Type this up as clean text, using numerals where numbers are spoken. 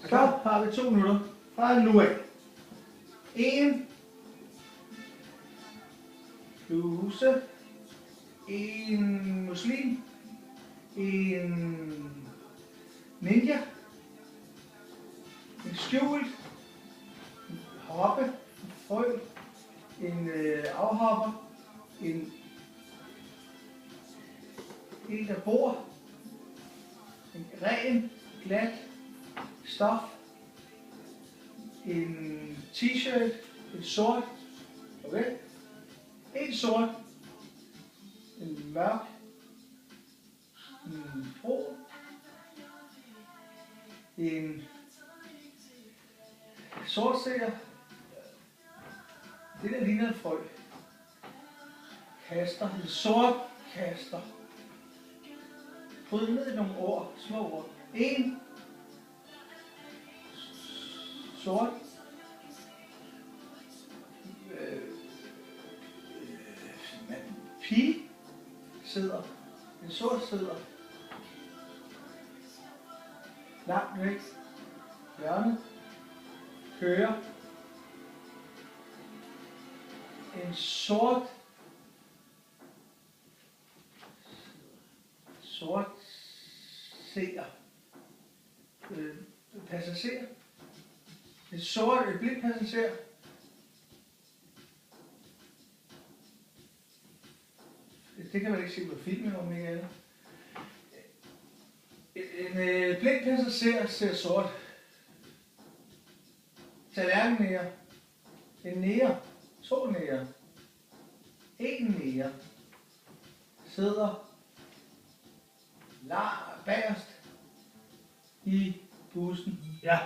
Klar, har vi 2 minutter fra nu af. 1 bluse, 1 muslim, 1 ninja, en skjult, en hoppe, en frø, en afhopper, en der bor, en ren, glat, stof, en t-shirt, en sort, okay, en sort, en mørk, en brun, en sortseer, det der ligner en frø, kaster, en sort kaster, bryd ned i nogle ord, små ord, en sort, pige sidder, en sort sidder, langt væk, hjørnet, kører, en sort seer, passager, et blind passager, det kan man ikke se på filmen om ikke andet. En blind passager ser sort. Tallerken nære. En nære. 2 nære. 1 nære. Sidder bagerst i bussen. Ja.